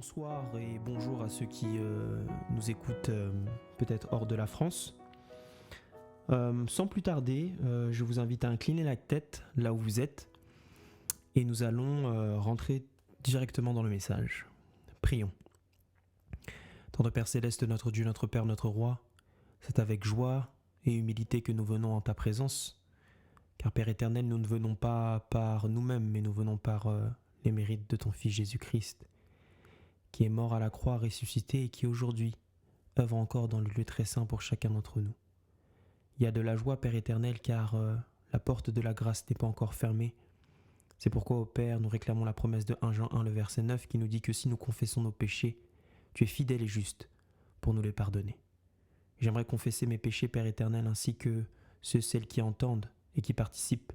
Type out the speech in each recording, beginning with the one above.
Bonsoir et bonjour à ceux qui nous écoutent peut-être hors de la France. Sans plus tarder, je vous invite à incliner la tête là où vous êtes et nous allons rentrer directement dans le message. Prions. Tendre Père Céleste, notre Dieu, notre Père, notre Roi, c'est avec joie et humilité que nous venons en ta présence, car Père éternel, nous ne venons pas par nous-mêmes, mais nous venons par les mérites de ton Fils Jésus-Christ, qui est mort à la croix, ressuscité et qui aujourd'hui œuvre encore dans le lieu très saint pour chacun d'entre nous. Il y a de la joie, Père éternel, car la porte de la grâce n'est pas encore fermée. C'est pourquoi, ô Père, nous réclamons la promesse de 1 Jean 1, le verset 9, qui nous dit que si nous confessons nos péchés, tu es fidèle et juste pour nous les pardonner. J'aimerais confesser mes péchés, Père éternel, ainsi que celles qui entendent et qui participent,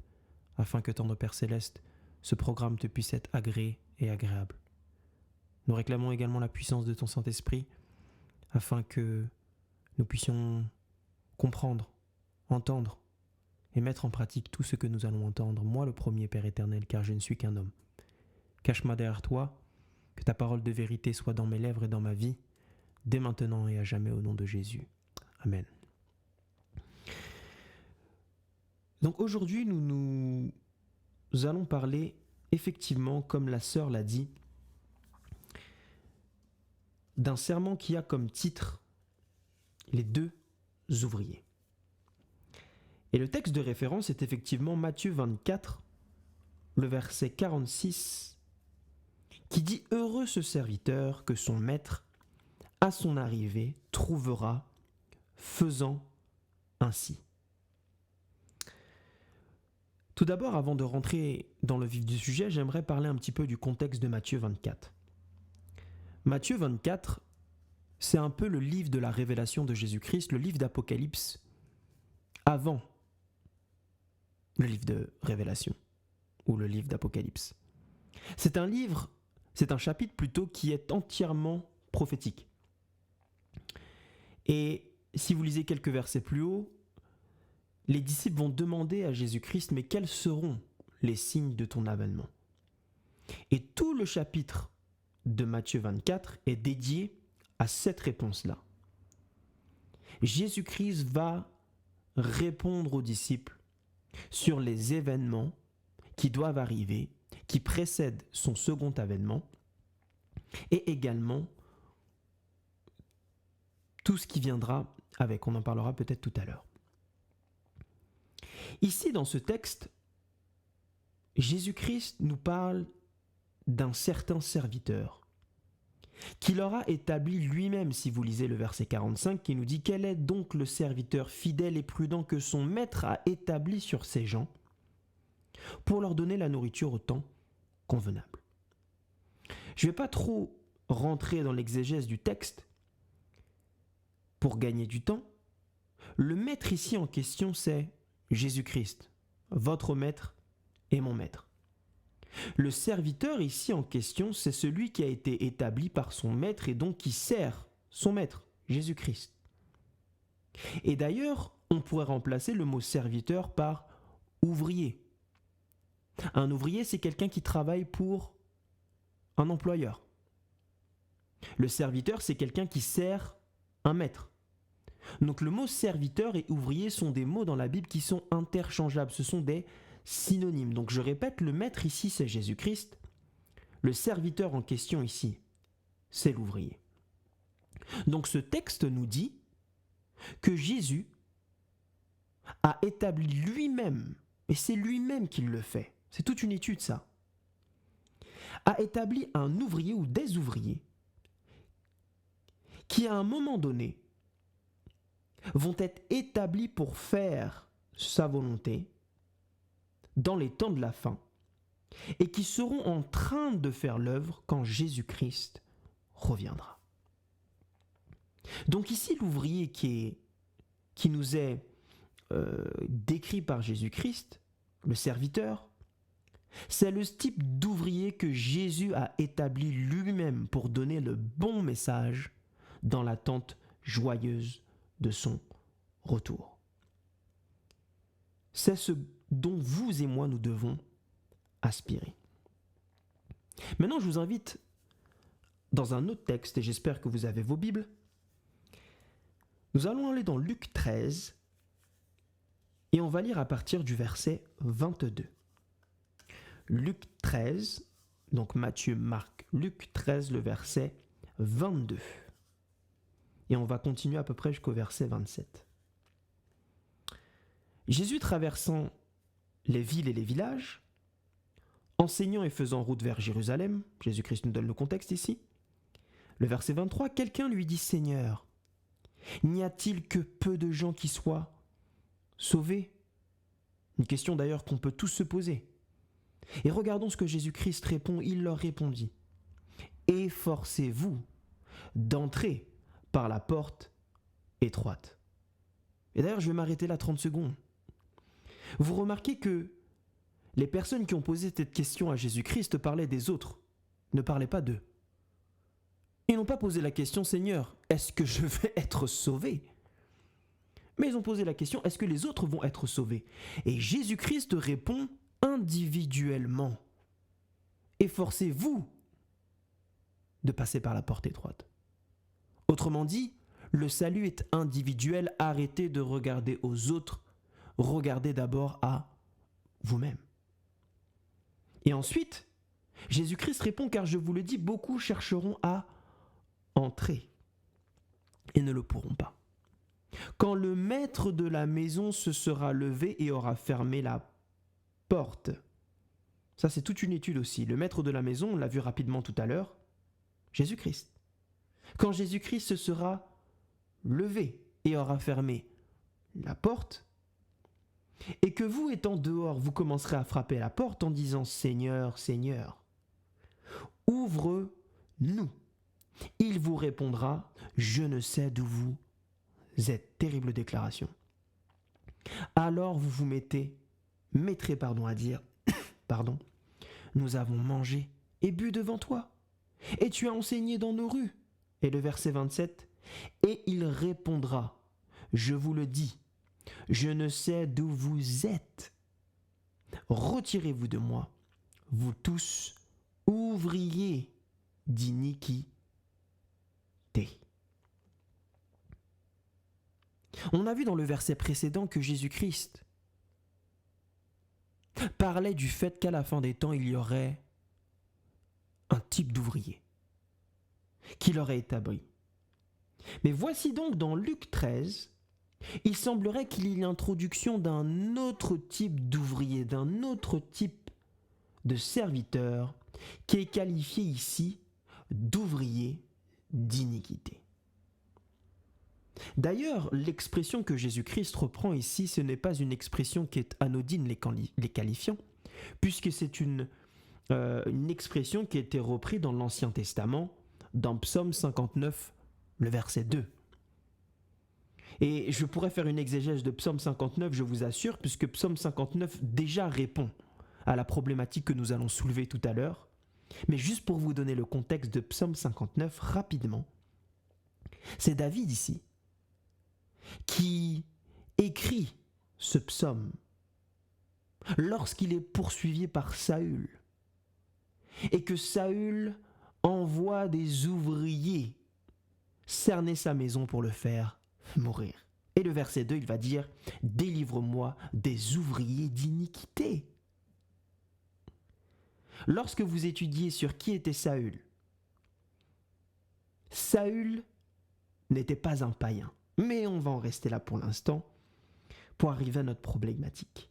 afin que, tendre Père Céleste, ce programme te puisse être agréé et agréable. Nous réclamons également la puissance de ton Saint-Esprit, afin que nous puissions comprendre, entendre et mettre en pratique tout ce que nous allons entendre, moi le premier, Père éternel, car je ne suis qu'un homme. Cache-moi derrière toi, que ta parole de vérité soit dans mes lèvres et dans ma vie, dès maintenant et à jamais au nom de Jésus. Amen. Donc aujourd'hui, nous allons parler, effectivement, comme la sœur l'a dit, d'un sermon qui a comme titre « Les deux ouvriers ». Et le texte de référence est effectivement Matthieu 24, le verset 46, qui dit « Heureux ce serviteur que son maître, à son arrivée, trouvera faisant ainsi ». Tout d'abord, avant de rentrer dans le vif du sujet, j'aimerais parler un petit peu du contexte de Matthieu 24. Matthieu 24, c'est un peu le livre de la révélation de Jésus-Christ, le livre d'Apocalypse, avant le livre de Révélation, ou le livre d'Apocalypse. C'est un chapitre plutôt qui est entièrement prophétique. Et si vous lisez quelques versets plus haut, les disciples vont demander à Jésus-Christ, mais quels seront les signes de ton avènement ? Et tout le chapitre de Matthieu 24 est dédié à cette réponse-là. Jésus-Christ va répondre aux disciples sur les événements qui doivent arriver, qui précèdent son second avènement, et également tout ce qui viendra avec. On en parlera peut-être tout à l'heure. Ici, dans ce texte, Jésus-Christ nous parle d'un certain serviteur qui leur a établi lui-même, si vous lisez le verset 45, qui nous dit « Quel est donc le serviteur fidèle et prudent que son maître a établi sur ses gens pour leur donner la nourriture au temps convenable ?» Je ne vais pas trop rentrer dans l'exégèse du texte pour gagner du temps. Le maître ici en question, c'est Jésus-Christ, votre maître et mon maître. Le serviteur ici en question, c'est celui qui a été établi par son maître et donc qui sert son maître, Jésus-Christ. Et d'ailleurs, on pourrait remplacer le mot serviteur par ouvrier. Un ouvrier, c'est quelqu'un qui travaille pour un employeur. Le serviteur, c'est quelqu'un qui sert un maître. Donc le mot serviteur et ouvrier sont des mots dans la Bible qui sont interchangeables, ce sont des synonymes. Donc je répète, le maître ici c'est Jésus-Christ, le serviteur en question ici c'est l'ouvrier. Donc ce texte nous dit que Jésus a établi lui-même, et c'est lui-même qui le fait, c'est toute une étude ça, a établi un ouvrier ou des ouvriers qui à un moment donné vont être établis pour faire sa volonté dans les temps de la fin et qui seront en train de faire l'œuvre quand Jésus-Christ reviendra. Donc ici, l'ouvrier qui nous est décrit par Jésus-Christ, le serviteur, c'est le type d'ouvrier que Jésus a établi lui-même pour donner le bon message dans l'attente joyeuse de son retour. C'est ce dont vous et moi nous devons aspirer. Maintenant, je vous invite dans un autre texte, et j'espère que vous avez vos Bibles. Nous allons aller dans Luc 13, et on va lire à partir du verset 22. Luc 13, donc Matthieu, Marc, Luc 13, le verset 22. Et on va continuer à peu près jusqu'au verset 27. Jésus traversant les villes et les villages, enseignant et faisant route vers Jérusalem, Jésus-Christ nous donne le contexte ici. Le verset 23, quelqu'un lui dit « Seigneur, n'y a-t-il que peu de gens qui soient sauvés ?» Une question d'ailleurs qu'on peut tous se poser. Et regardons ce que Jésus-Christ répond, il leur répondit « Efforcez-vous d'entrer par la porte étroite. » Et d'ailleurs, je vais m'arrêter là 30 secondes. Vous remarquez que les personnes qui ont posé cette question à Jésus-Christ parlaient des autres, ne parlaient pas d'eux. Ils n'ont pas posé la question « Seigneur, est-ce que je vais être sauvé ?» Mais ils ont posé la question « Est-ce que les autres vont être sauvés ?» Et Jésus-Christ répond individuellement « Efforcez-vous de passer par la porte étroite. » Autrement dit, le salut est individuel, arrêtez de regarder aux autres, regardez d'abord à vous-même. Et ensuite, Jésus-Christ répond « Car je vous le dis, beaucoup chercheront à entrer et ne le pourront pas. Quand le maître de la maison se sera levé et aura fermé la porte. » Ça, c'est toute une étude aussi. Le maître de la maison, on l'a vu rapidement tout à l'heure, Jésus-Christ. Quand Jésus-Christ se sera levé et aura fermé la porte, et que vous, étant dehors, vous commencerez à frapper à la porte en disant « Seigneur, Seigneur, ouvre-nous ». Il vous répondra « Je ne sais d'où vous êtes ». Terrible déclaration. Alors vous vous mettrez à dire « Nous avons mangé et bu devant toi, et tu as enseigné dans nos rues. » Et le verset 27, « Et il répondra, je vous le dis, je ne sais d'où vous êtes. Retirez-vous de moi, vous tous ouvriers d'iniquité. » On a vu dans le verset précédent que Jésus-Christ parlait du fait qu'à la fin des temps, il y aurait un type d'ouvrier qui leur est établi. Mais voici donc dans Luc 13, il semblerait qu'il y ait l'introduction d'un autre type d'ouvrier, d'un autre type de serviteur qui est qualifié ici d'ouvrier d'iniquité. D'ailleurs, l'expression que Jésus-Christ reprend ici, ce n'est pas une expression qui est anodine les qualifiant, puisque c'est une expression qui a été reprise dans l'Ancien Testament, dans Psaume 59, le verset 2. Et je pourrais faire une exégèse de Psaume 59, je vous assure, puisque Psaume 59 déjà répond à la problématique que nous allons soulever tout à l'heure. Mais juste pour vous donner le contexte de Psaume 59 rapidement, c'est David ici qui écrit ce psaume lorsqu'il est poursuivi par Saül et que Saül envoie des ouvriers cerner sa maison pour le faire mourir. Et le verset 2, il va dire « Délivre-moi des ouvriers d'iniquité ». Lorsque vous étudiez sur qui était Saül, Saül n'était pas un païen. Mais on va en rester là pour l'instant, pour arriver à notre problématique.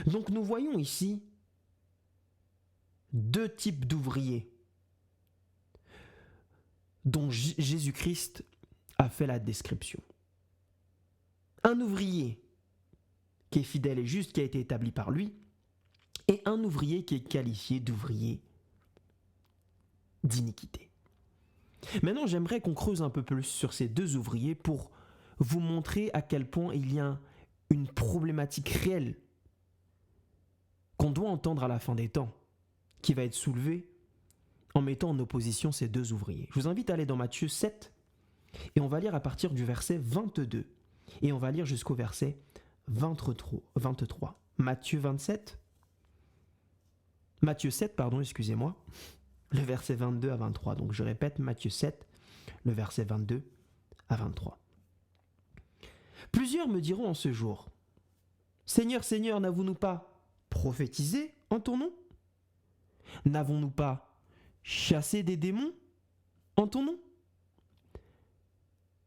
Donc nous voyons ici deux types d'ouvriers dont Jésus-Christ a fait la description. Un ouvrier qui est fidèle et juste, qui a été établi par lui, et un ouvrier qui est qualifié d'ouvrier d'iniquité. Maintenant, j'aimerais qu'on creuse un peu plus sur ces deux ouvriers pour vous montrer à quel point il y a une problématique réelle qu'on doit entendre à la fin des temps, qui va être soulevée en mettant en opposition ces deux ouvriers. Je vous invite à aller dans Matthieu 7, et on va lire à partir du verset 22, et on va lire jusqu'au verset 23. Matthieu 7, excusez-moi. le verset 22 à 23. Donc je répète, Matthieu 7, le verset 22 à 23. Plusieurs me diront en ce jour, Seigneur, Seigneur, n'avons-nous pas prophétisé en ton nom? N'avons-nous pas chassé des démons en ton nom?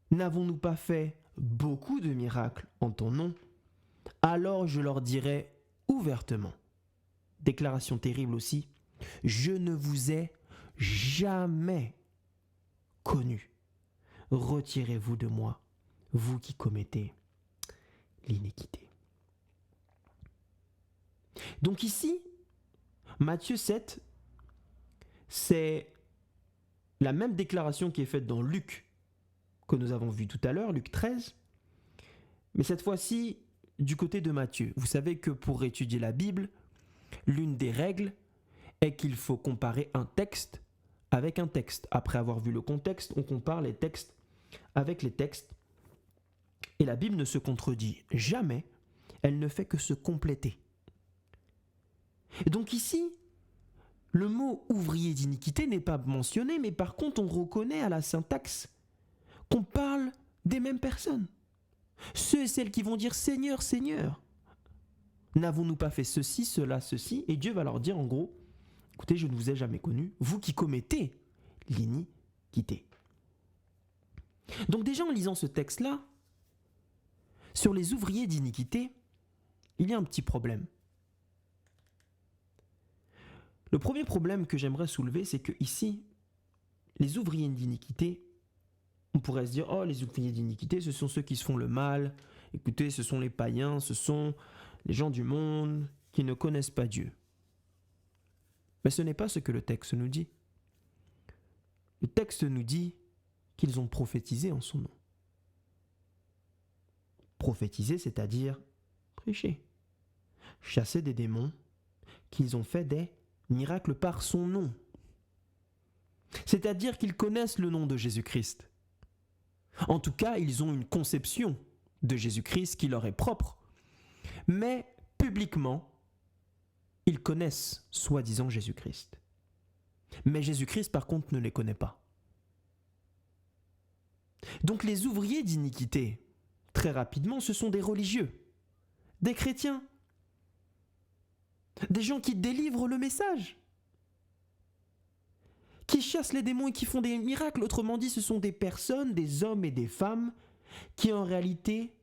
N'avons-nous pas fait beaucoup de miracles en ton nom? Alors je leur dirai ouvertement, déclaration terrible aussi, je ne vous ai jamais connu. Retirez-vous de moi, vous qui commettez l'iniquité. Donc ici, Matthieu 7, c'est la même déclaration qui est faite dans Luc, que nous avons vu tout à l'heure, Luc 13, mais cette fois-ci du côté de Matthieu. Vous savez que pour étudier la Bible, l'une des règles est qu'il faut comparer un texte avec un texte. Après avoir vu le contexte, on compare les textes avec les textes. Et la Bible ne se contredit jamais, elle ne fait que se compléter. Et donc ici, le mot ouvrier d'iniquité n'est pas mentionné, mais par contre on reconnaît à la syntaxe qu'on parle des mêmes personnes. Ceux et celles qui vont dire Seigneur, Seigneur, n'avons-nous pas fait ceci, cela, ceci? Et Dieu va leur dire en gros, écoutez, je ne vous ai jamais connu, vous qui commettez l'iniquité. Donc déjà en lisant ce texte-là, sur les ouvriers d'iniquité, il y a un petit problème. Le premier problème que j'aimerais soulever, c'est que ici, les ouvriers d'iniquité, on pourrait se dire, oh, les ouvriers d'iniquité, ce sont ceux qui se font le mal. Écoutez, ce sont les païens, ce sont les gens du monde qui ne connaissent pas Dieu. Mais ce n'est pas ce que le texte nous dit. Le texte nous dit qu'ils ont prophétisé en son nom. Prophétiser, c'est-à-dire prêcher, chasser des démons, qu'ils ont fait des miracles par son nom. C'est-à-dire qu'ils connaissent le nom de Jésus-Christ. En tout cas, ils ont une conception de Jésus-Christ qui leur est propre. Mais publiquement, ils connaissent soi-disant Jésus-Christ. Mais Jésus-Christ, par contre, ne les connaît pas. Donc les ouvriers d'iniquité, très rapidement, ce sont des religieux, des chrétiens, des gens qui délivrent le message, qui chassent les démons et qui font des miracles. Autrement dit, ce sont des personnes, des hommes et des femmes qui en réalité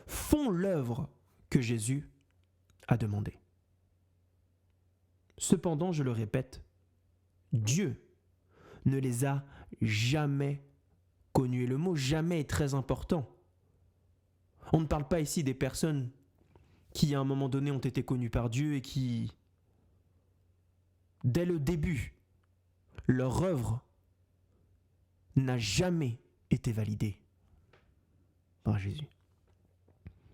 font l'œuvre que Jésus a demandée. Cependant, je le répète, Dieu ne les a jamais connus. Et le mot « jamais » est très important. On ne parle pas ici des personnes qui, à un moment donné, ont été connues par Dieu et qui, dès le début, leur œuvre n'a jamais été validée par Jésus.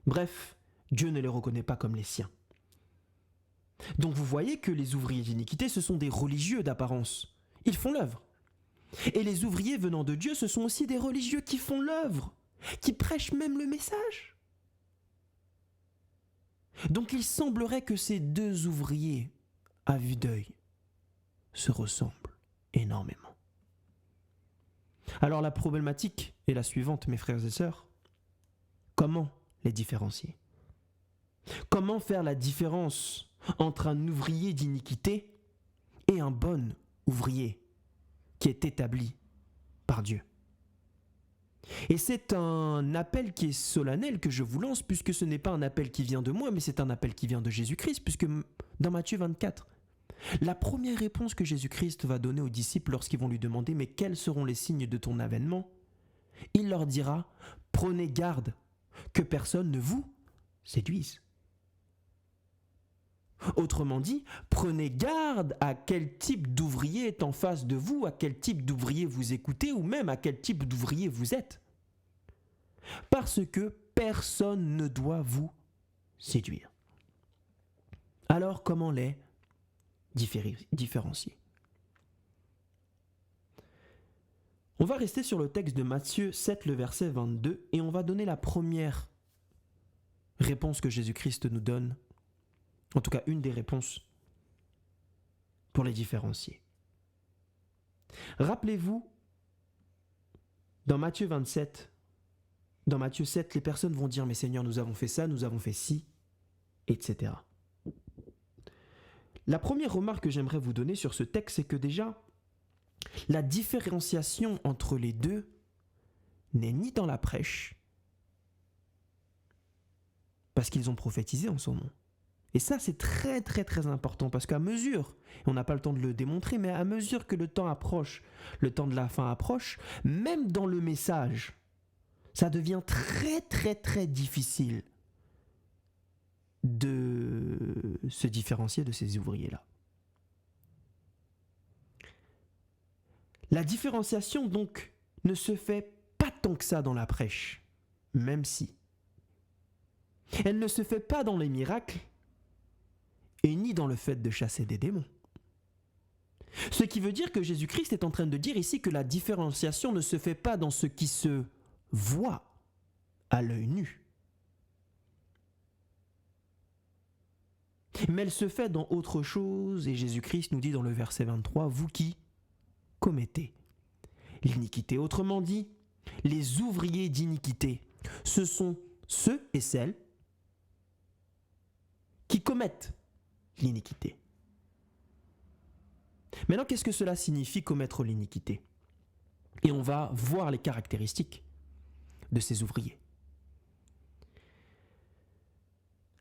Bref, Dieu ne les reconnaît pas comme les siens. Donc vous voyez que les ouvriers d'iniquité, ce sont des religieux d'apparence. Ils font l'œuvre. Et les ouvriers venant de Dieu, ce sont aussi des religieux qui font l'œuvre, qui prêchent même le message. Donc il semblerait que ces deux ouvriers, à vue d'œil, se ressemblent énormément. Alors la problématique est la suivante, mes frères et sœurs. Comment les différencier? Comment faire la différence entre un ouvrier d'iniquité et un bon ouvrier qui est établi par Dieu? Et c'est un appel qui est solennel que je vous lance, puisque ce n'est pas un appel qui vient de moi, mais c'est un appel qui vient de Jésus-Christ, puisque dans Matthieu 24, la première réponse que Jésus-Christ va donner aux disciples lorsqu'ils vont lui demander « Mais quels seront les signes de ton avènement ?» Il leur dira « Prenez garde que personne ne vous séduise. » Autrement dit, prenez garde à quel type d'ouvrier est en face de vous, à quel type d'ouvrier vous écoutez ou même à quel type d'ouvrier vous êtes. Parce que personne ne doit vous séduire. Alors comment les différencier? On va rester sur le texte de Matthieu 7, le verset 22, et on va donner la première réponse que Jésus-Christ nous donne. En tout cas, une des réponses pour les différencier. Rappelez-vous, dans Matthieu 27, dans Matthieu 7, les personnes vont dire « Mais Seigneur, nous avons fait ça, nous avons fait ci, etc. » La première remarque que j'aimerais vous donner sur ce texte, c'est que déjà, la différenciation entre les deux n'est ni dans la prêche, parce qu'ils ont prophétisé en son nom. Et ça, c'est très très très important, parce qu'à mesure, on n'a pas le temps de le démontrer, mais à mesure que le temps approche, le temps de la fin approche, même dans le message, ça devient très très très difficile de se différencier de ces ouvriers-là. La différenciation donc ne se fait pas tant que ça dans la prêche, même si. Elle ne se fait pas dans les miracles et ni dans le fait de chasser des démons. Ce qui veut dire que Jésus-Christ est en train de dire ici que la différenciation ne se fait pas dans ce qui se voit à l'œil nu, mais elle se fait dans autre chose, et Jésus-Christ nous dit dans le verset 23, « Vous qui commettez l'iniquité ». Autrement dit, les ouvriers d'iniquité, ce sont ceux et celles qui commettent l'iniquité. Maintenant, qu'est-ce que cela signifie commettre l'iniquité? Et on va voir les caractéristiques de ces ouvriers.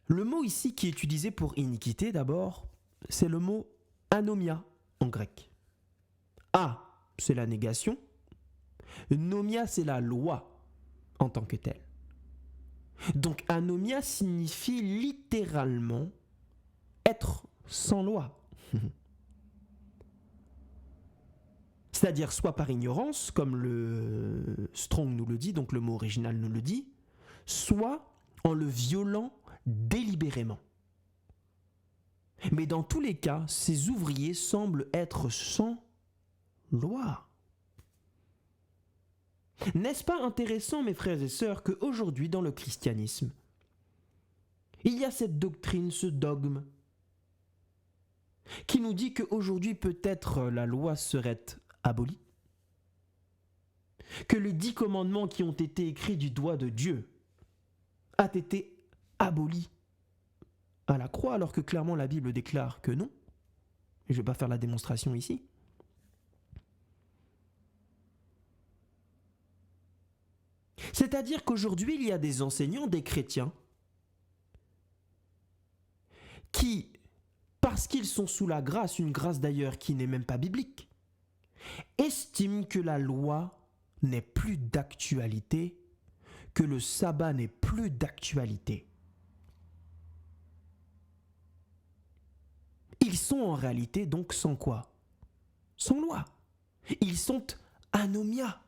Le mot ici qui est utilisé pour iniquité, d'abord, c'est le mot anomia en grec. A, c'est la négation. Nomia, c'est la loi en tant que telle. Donc anomia signifie littéralement être sans loi. C'est-à-dire soit par ignorance, comme le Strong nous le dit, donc le mot original nous le dit, soit en le violant délibérément. Mais dans tous les cas, ces ouvriers semblent être sans loi. N'est-ce pas intéressant, mes frères et sœurs, qu'aujourd'hui, dans le christianisme, il y a cette doctrine, ce dogme, qui nous dit qu'aujourd'hui, peut-être la loi serait abolie, que les 10 commandements qui ont été écrits du doigt de Dieu a été aboli à la croix, alors que clairement la Bible déclare que non. Je ne vais pas faire la démonstration ici. C'est-à-dire qu'aujourd'hui, il y a des enseignants, des chrétiens, qui, parce qu'ils sont sous la grâce, une grâce d'ailleurs qui n'est même pas biblique, estiment que la loi n'est plus d'actualité, que le sabbat n'est plus d'actualité. Ils sont en réalité donc sans quoi? Sans loi. Ils sont anomia.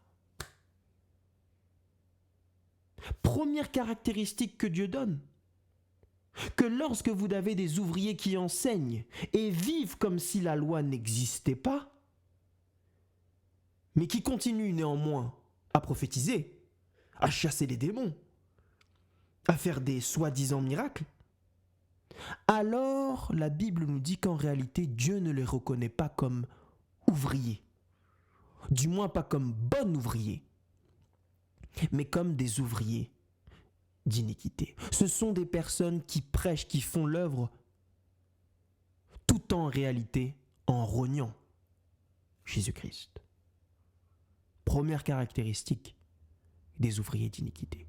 Première caractéristique que Dieu donne, que lorsque vous avez des ouvriers qui enseignent et vivent comme si la loi n'existait pas, mais qui continuent néanmoins à prophétiser, à chasser les démons, à faire des soi-disant miracles, alors la Bible nous dit qu'en réalité Dieu ne les reconnaît pas comme ouvriers, du moins pas comme bons ouvriers, mais comme des ouvriers d'iniquité. Ce sont des personnes qui prêchent, qui font l'œuvre, tout en réalité en rognant Jésus-Christ. Première caractéristique des ouvriers d'iniquité.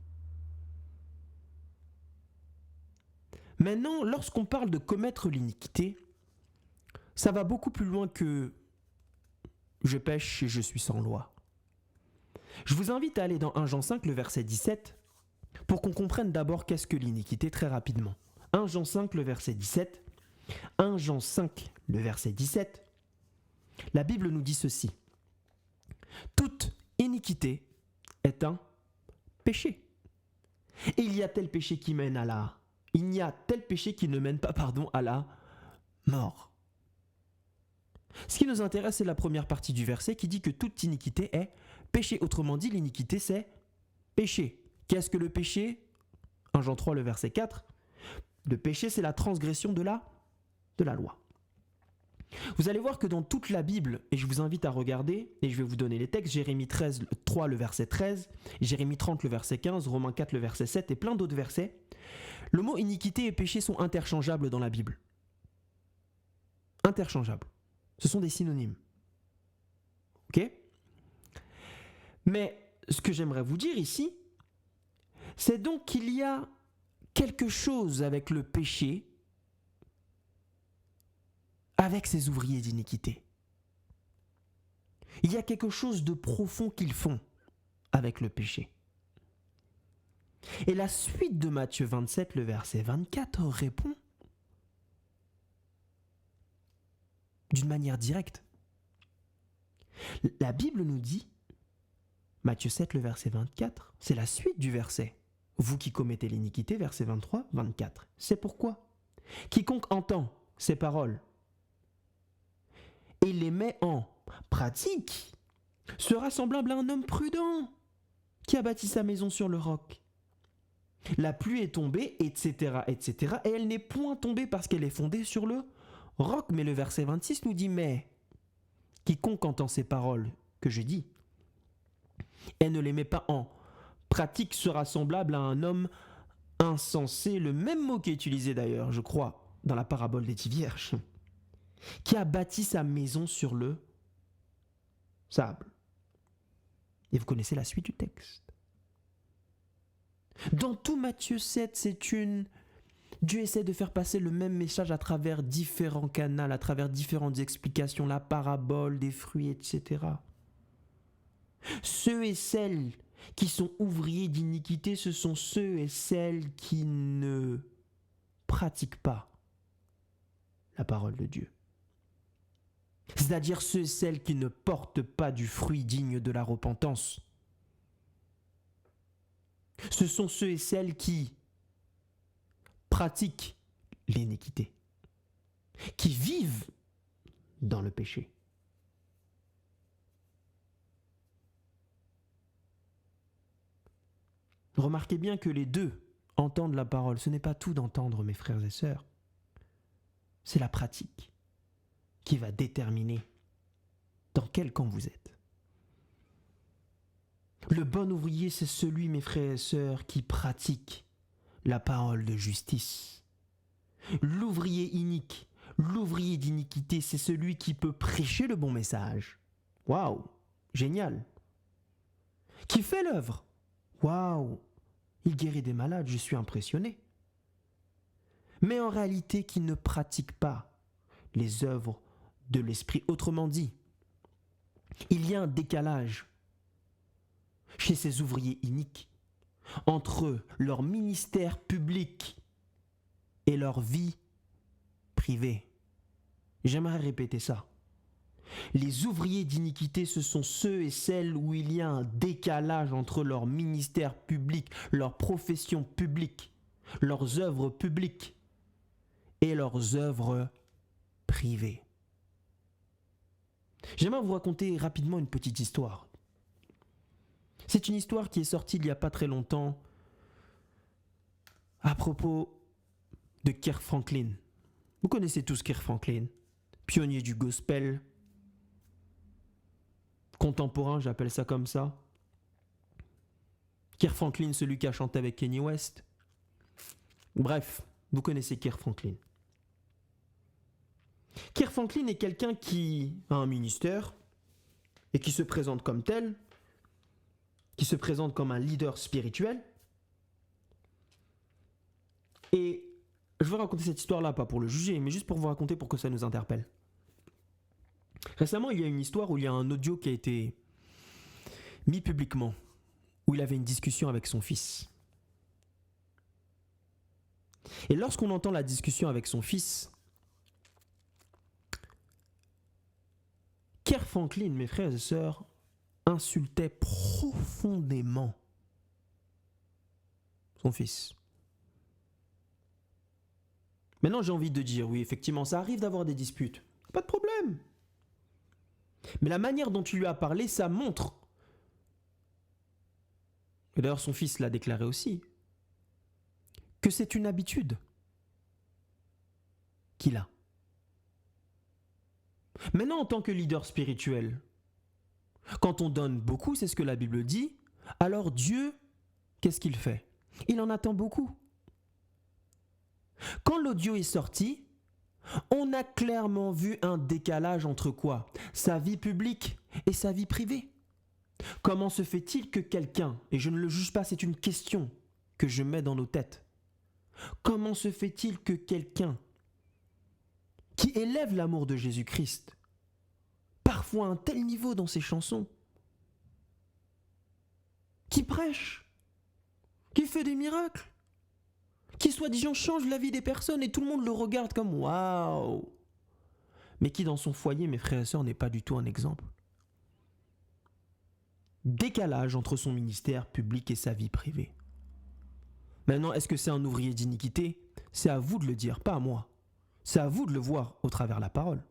Maintenant, lorsqu'on parle de commettre l'iniquité, ça va beaucoup plus loin que je pêche et je suis sans loi. Je vous invite à aller dans 1 Jean 5, le verset 17, pour qu'on comprenne d'abord qu'est-ce que l'iniquité très rapidement. 1 Jean 5, le verset 17. 1 Jean 5, le verset 17. La Bible nous dit ceci. Toute iniquité est un péché. Et il y a tel péché qui mène à la... Il y a tel péché qui ne mène pas, à la mort. Ce qui nous intéresse, c'est la première partie du verset qui dit que toute iniquité est péché. Autrement dit, l'iniquité, c'est péché. Qu'est-ce que le péché? 1 Jean 3, le verset 4. Le péché, c'est la transgression de la loi. Vous allez voir que dans toute la Bible, et je vous invite à regarder, et je vais vous donner les textes, Jérémie 3, le verset 13, Jérémie 30, le verset 15, Romains 4, le verset 7, et plein d'autres versets, le mot iniquité et péché sont interchangeables dans la Bible. Interchangeables. Ce sont des synonymes. Ok ? Mais ce que j'aimerais vous dire ici, c'est donc qu'il y a quelque chose avec le péché, avec ces ouvriers d'iniquité. Il y a quelque chose de profond qu'ils font avec le péché. Et la suite de Matthieu 27, le verset 24, répond d'une manière directe. La Bible nous dit, Matthieu 7, le verset 24, c'est la suite du verset. Vous qui commettez l'iniquité, verset 23, 24. C'est pourquoi quiconque entend ces paroles et les met en pratique sera semblable à un homme prudent qui a bâti sa maison sur le roc. La pluie est tombée, etc., etc., et elle n'est point tombée parce qu'elle est fondée sur le roc. Mais le verset 26 nous dit, mais quiconque entend ces paroles que je dis et ne les met pas en pratique sera semblable à un homme insensé, le même mot qui est utilisé d'ailleurs, je crois, dans la parabole des 10 vierges, qui a bâti sa maison sur le sable. Et vous connaissez la suite du texte. Dans tout Matthieu 7, Dieu essaie de faire passer le même message à travers différents canaux, à travers différentes explications, la parabole des fruits, etc. Ceux et celles qui sont ouvriers d'iniquité, ce sont ceux et celles qui ne pratiquent pas la parole de Dieu. C'est-à-dire ceux et celles qui ne portent pas du fruit digne de la repentance. Ce sont ceux et celles qui pratiquent l'iniquité, qui vivent dans le péché. Remarquez bien que les deux entendent la parole. Ce n'est pas tout d'entendre, mes frères et sœurs. C'est la pratique qui va déterminer dans quel camp vous êtes. Le bon ouvrier, c'est celui, mes frères et sœurs, qui pratique la parole de justice. L'ouvrier inique, l'ouvrier d'iniquité, c'est celui qui peut prêcher le bon message. Waouh, génial. Qui fait l'œuvre. Waouh, il guérit des malades, je suis impressionné. Mais en réalité, qui ne pratique pas les œuvres de l'esprit. Autrement dit, il y a un décalage chez ces ouvriers iniques entre leur ministère public et leur vie privée. J'aimerais répéter ça. Les ouvriers d'iniquité, ce sont ceux et celles où il y a un décalage entre leur ministère public, leur profession publique, leurs œuvres publiques et leurs œuvres privées. J'aimerais vous raconter rapidement une petite histoire. C'est une histoire qui est sortie il n'y a pas très longtemps à propos de Kirk Franklin. Vous connaissez tous Kirk Franklin, pionnier du gospel, contemporain, j'appelle ça comme ça. Kirk Franklin, celui qui a chanté avec Kanye West. Bref, vous connaissez Kirk Franklin. Kirk Franklin est quelqu'un qui a un ministère et qui se présente comme tel, qui se présente comme un leader spirituel. Et je vais raconter cette histoire-là, pas pour le juger, mais juste pour vous raconter pour que ça nous interpelle. Récemment, il y a une histoire où il y a un audio qui a été mis publiquement, où il avait une discussion avec son fils. Et lorsqu'on entend la discussion avec son fils, Kirk Franklin, mes frères et sœurs, insultait profondément son fils. Maintenant, j'ai envie de dire, oui, effectivement, ça arrive d'avoir des disputes. Pas de problème. Mais la manière dont tu lui as parlé, ça montre. Et d'ailleurs, son fils l'a déclaré aussi, que c'est une habitude qu'il a. Maintenant, en tant que leader spirituel, quand on donne beaucoup, c'est ce que la Bible dit, alors Dieu, qu'est-ce qu'il fait? Il en attend beaucoup. Quand l'audio est sorti, on a clairement vu un décalage entre quoi? Sa vie publique et sa vie privée. Comment se fait-il que quelqu'un, et je ne le juge pas, c'est une question que je mets dans nos têtes, comment se fait-il que quelqu'un qui élève l'amour de Jésus-Christ, parfois à un tel niveau dans ses chansons, qui prêche, qui fait des miracles, qui soi-disant change la vie des personnes et tout le monde le regarde comme waouh, mais qui dans son foyer, mes frères et sœurs, n'est pas du tout un exemple. Décalage entre son ministère public et sa vie privée. Maintenant, est-ce que c'est un ouvrier d'iniquité? C'est à vous de le dire, pas à moi. C'est à vous de le voir au travers de la parole.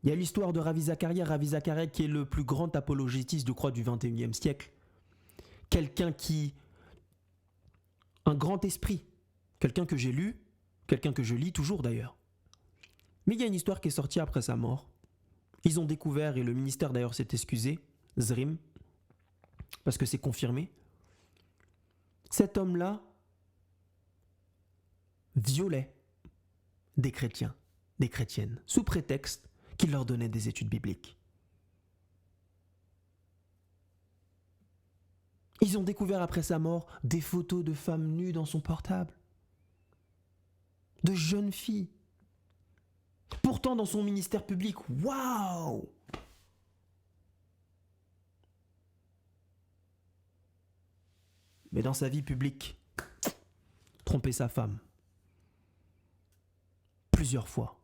Il y a l'histoire de Ravi Zacharias qui est le plus grand apologétiste, je crois, du 21e siècle. Quelqu'un qui... un grand esprit. Quelqu'un que j'ai lu, quelqu'un que je lis toujours d'ailleurs. Mais il y a une histoire qui est sortie après sa mort. Ils ont découvert, et le ministère d'ailleurs s'est excusé, Zrim, parce que c'est confirmé. Cet homme-là violait des chrétiens, des chrétiennes, sous prétexte qu'il leur donnait des études bibliques. Ils ont découvert après sa mort des photos de femmes nues dans son portable, de jeunes filles. Pourtant, dans son ministère public, waouh! Mais dans sa vie publique, tromper sa femme. Plusieurs fois.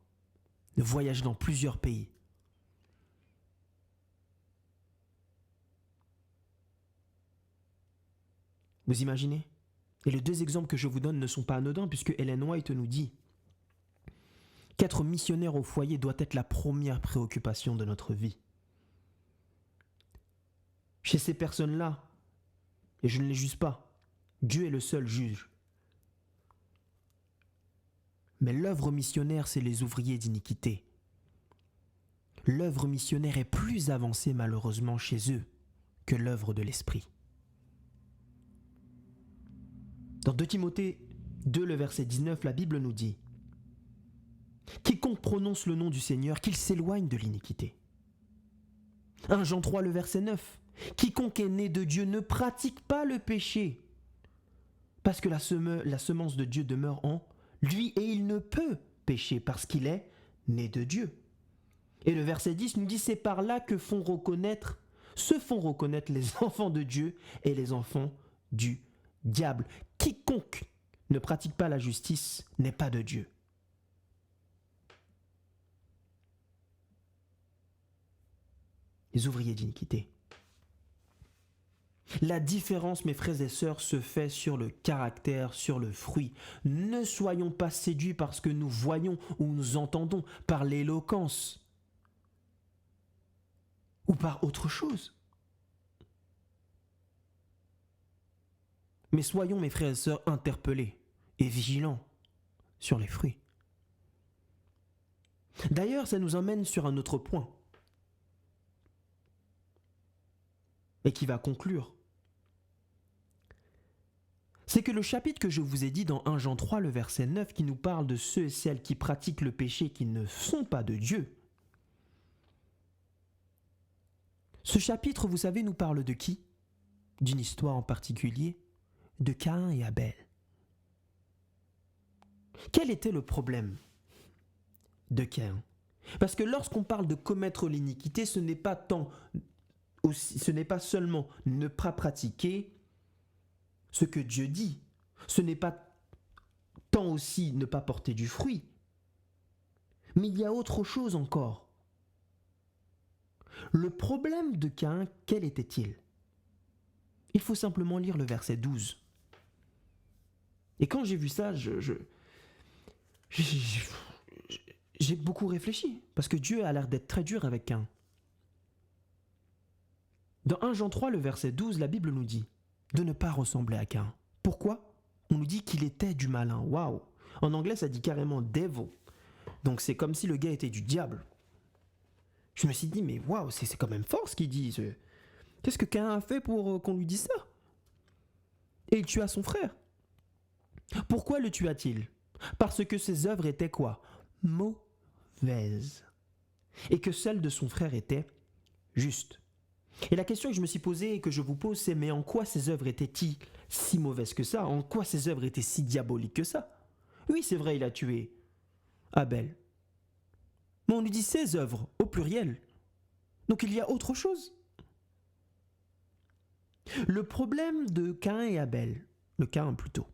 Voyage dans plusieurs pays. Vous imaginez? Et les deux exemples que je vous donne ne sont pas anodins puisque Ellen White nous dit qu'être missionnaire au foyer doit être la première préoccupation de notre vie. Chez ces personnes-là, et je ne les juge pas, Dieu est le seul juge. Mais l'œuvre missionnaire, c'est les ouvriers d'iniquité. L'œuvre missionnaire est plus avancée malheureusement chez eux que l'œuvre de l'esprit. Dans 2 Timothée 2, le verset 19, la Bible nous dit « Quiconque prononce le nom du Seigneur, qu'il s'éloigne de l'iniquité. » 1 Jean 3, le verset 9 « Quiconque est né de Dieu ne pratique pas le péché, parce que la semence de Dieu demeure en lui et il ne peut pécher parce qu'il est né de Dieu. » Et le verset 10 nous dit « C'est par là que se font reconnaître les enfants de Dieu et les enfants du diable. Quiconque ne pratique pas la justice n'est pas de Dieu. » Les ouvriers d'iniquité. La différence, mes frères et sœurs, se fait sur le caractère, sur le fruit. Ne soyons pas séduits par ce que nous voyons ou nous entendons, par l'éloquence ou par autre chose. Mais soyons, mes frères et sœurs, interpellés et vigilants sur les fruits. D'ailleurs, ça nous emmène sur un autre point, et qui va conclure. C'est que le chapitre que je vous ai dit dans 1 Jean 3, le verset 9, qui nous parle de ceux et celles qui pratiquent le péché qui ne sont pas de Dieu. Ce chapitre, vous savez, nous parle de qui? D'une histoire en particulier, de Caïn et Abel. Quel était le problème de Caïn? Parce que lorsqu'on parle de commettre l'iniquité, ce n'est pas seulement ne pas pratiquer ce que Dieu dit. Ce n'est pas tant aussi ne pas porter du fruit. Mais il y a autre chose encore. Le problème de Caïn, quel était-il? Il faut simplement lire le verset 12. Et quand j'ai vu ça, j'ai beaucoup réfléchi. Parce que Dieu a l'air d'être très dur avec Caïn. Dans 1 Jean 3, le verset 12, la Bible nous dit de ne pas ressembler à Caïn. Pourquoi? On nous dit qu'il était du malin. Waouh! En anglais, ça dit carrément devil. Donc c'est comme si le gars était du diable. Je me suis dit, mais waouh, c'est quand même fort ce qu'il dit. Qu'est-ce que Caïn a fait pour qu'on lui dise ça? Et il tua son frère. Pourquoi le tua-t-il? Parce que ses œuvres étaient quoi? Mauvaises. Et que celles de son frère étaient justes. Et la question que je me suis posée et que je vous pose, c'est mais en quoi ses œuvres étaient-ils si mauvaises que ça? En quoi ses œuvres étaient si diaboliques que ça? Oui, c'est vrai, il a tué Abel. Mais on lui dit ses œuvres, au pluriel. Donc il y a autre chose. Le problème de Caïn et Abel, le Caïn plutôt.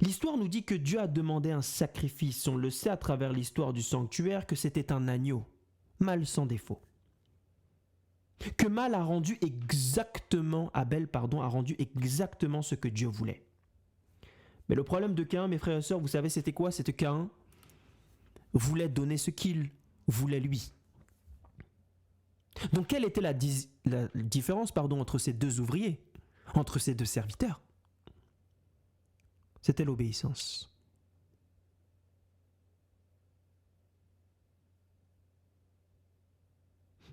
L'histoire nous dit que Dieu a demandé un sacrifice. On le sait à travers l'histoire du sanctuaire que c'était un agneau, mâle sans défaut. Que Abel a rendu exactement ce que Dieu voulait. Mais le problème de Caïn, mes frères et sœurs, vous savez c'était quoi? C'était Caïn voulait donner ce qu'il voulait lui. Donc quelle était la différence entre ces deux ouvriers, entre ces deux serviteurs? C'était l'obéissance.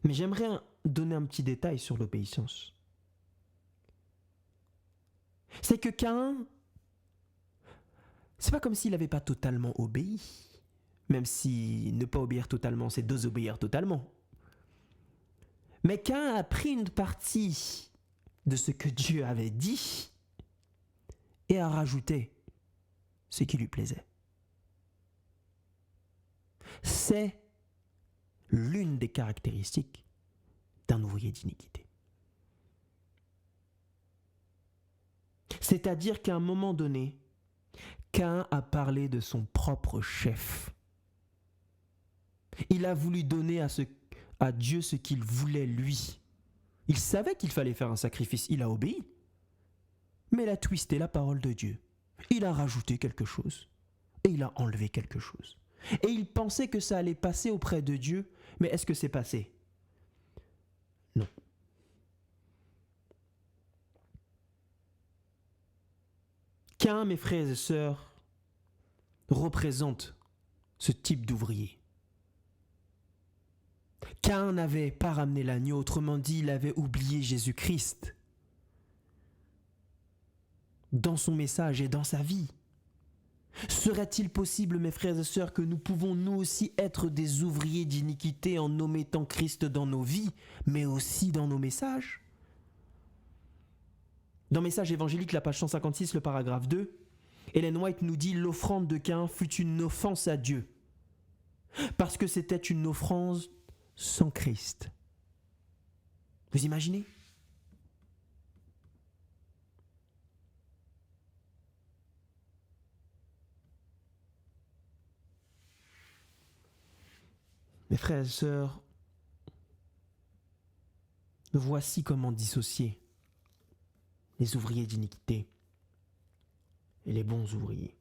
Mais j'aimerais donner un petit détail sur l'obéissance. C'est que Caïn, c'est pas comme s'il n'avait pas totalement obéi. Même si ne pas obéir totalement, c'est désobéir totalement. Mais Caïn a pris une partie de ce que Dieu avait dit et a rajouté ce qui lui plaisait. C'est l'une des caractéristiques d'un ouvrier d'iniquité. C'est-à-dire qu'à un moment donné, Caïn a parlé de son propre chef. Il a voulu donner à Dieu ce qu'il voulait lui. Il savait qu'il fallait faire un sacrifice, il a obéi. Mais il a twisté la parole de Dieu. Il a rajouté quelque chose. Et il a enlevé quelque chose. Et il pensait que ça allait passer auprès de Dieu. Mais est-ce que c'est passé? Non. Caïn, mes frères et sœurs, représente ce type d'ouvrier. Caïn n'avait pas ramené l'agneau, autrement dit, il avait oublié Jésus-Christ dans son message et dans sa vie. Serait-il possible, mes frères et sœurs, que nous pouvons nous aussi être des ouvriers d'iniquité en omettant Christ dans nos vies, mais aussi dans nos messages? Dans Message évangélique, la page 156, le paragraphe 2, Ellen White nous dit « L'offrande de Caïn fut une offense à Dieu, parce que c'était une offrande sans Christ. » Vous imaginez? Mes frères et sœurs, voici comment dissocier les ouvriers d'iniquité et les bons ouvriers.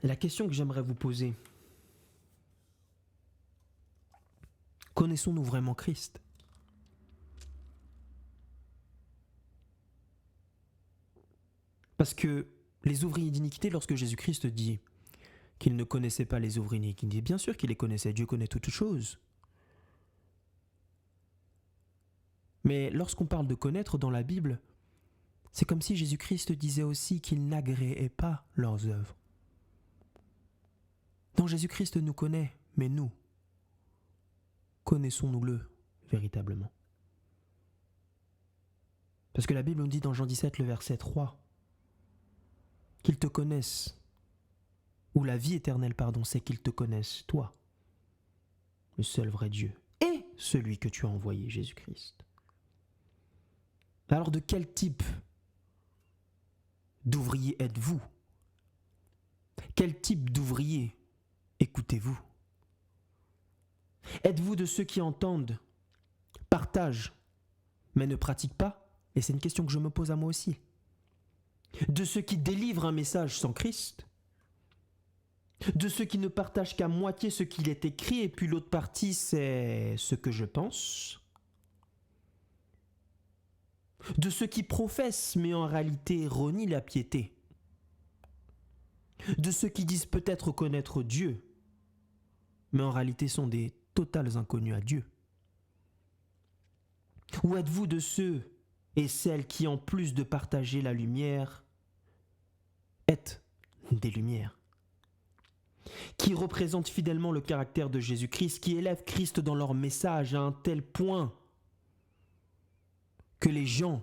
La question que j'aimerais vous poser, connaissons-nous vraiment Christ? Parce que les ouvriers d'iniquité, lorsque Jésus-Christ dit qu'il ne connaissait pas les ouvriers d'iniquité, bien sûr qu'il les connaissait, Dieu connaît toutes choses. Mais lorsqu'on parle de connaître dans la Bible, c'est comme si Jésus-Christ disait aussi qu'il n'agréait pas leurs œuvres. Donc Jésus-Christ nous connaît, mais nous, connaissons-nous-le véritablement? Parce que la Bible nous dit dans Jean 17, le verset 3, qu'ils te connaissent, ou la vie éternelle, c'est qu'ils te connaissent, toi, le seul vrai Dieu, et celui que tu as envoyé, Jésus-Christ. Alors de quel type d'ouvrier êtes-vous? Quel type d'ouvrier écoutez-vous? Êtes-vous de ceux qui entendent, partagent, mais ne pratiquent pas? Et c'est une question que je me pose à moi aussi. De ceux qui délivrent un message sans Christ? De ceux qui ne partagent qu'à moitié ce qu'il est écrit, et puis l'autre partie, c'est ce que je pense? de ceux qui professent mais en réalité renient la piété, de ceux qui disent peut-être connaître Dieu, mais en réalité sont des totales inconnus à Dieu? Ou êtes-vous de ceux et celles qui, en plus de partager la lumière, êtes des lumières, qui représentent fidèlement le caractère de Jésus-Christ, qui élèvent Christ dans leur message à un tel point que les gens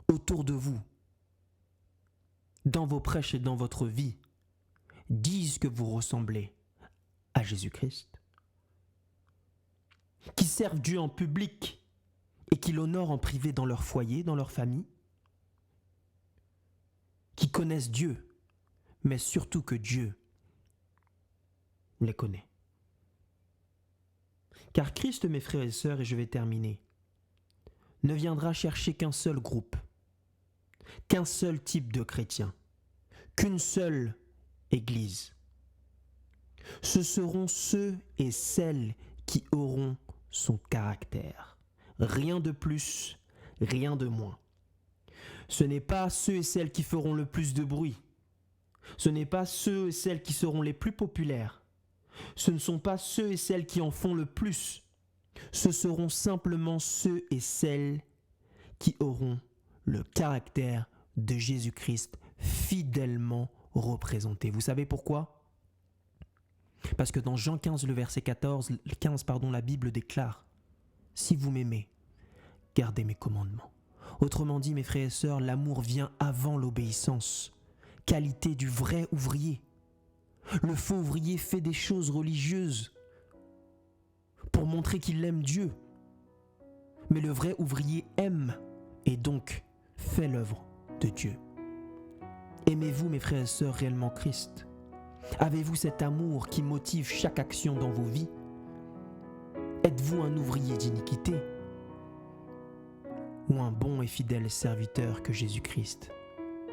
autour de vous, dans vos prêches et dans votre vie, disent que vous ressemblez à Jésus-Christ, qui servent Dieu en public et qui l'honorent en privé dans leur foyer, dans leur famille, qui connaissent Dieu, mais surtout que Dieu les connaît. Car Christ, mes frères et sœurs, et je vais terminer, ne viendra chercher qu'un seul groupe, qu'un seul type de chrétien, qu'une seule Église. Ce seront ceux et celles qui auront son caractère. Rien de plus, rien de moins. Ce n'est pas ceux et celles qui feront le plus de bruit. Ce n'est pas ceux et celles qui seront les plus populaires. Ce ne sont pas ceux et celles qui en font le plus. Ce seront simplement ceux et celles qui auront le caractère de Jésus-Christ fidèlement représenté. Vous savez pourquoi ? Parce que dans Jean 15, le verset 15, la Bible déclare « Si vous m'aimez, gardez mes commandements ». Autrement dit, mes frères et sœurs, l'amour vient avant l'obéissance, qualité du vrai ouvrier. Le faux ouvrier fait des choses religieuses pour montrer qu'il aime Dieu. Mais le vrai ouvrier aime et donc fait l'œuvre de Dieu. Aimez-vous, mes frères et sœurs, réellement Christ ? Avez-vous cet amour qui motive chaque action dans vos vies ? Êtes-vous un ouvrier d'iniquité ou un bon et fidèle serviteur que Jésus-Christ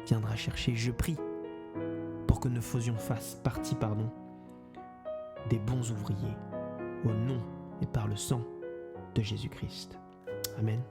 viendra chercher? Je prie pour que nous faisions partie des bons ouvriers au nom et par le sang de Jésus-Christ. Amen.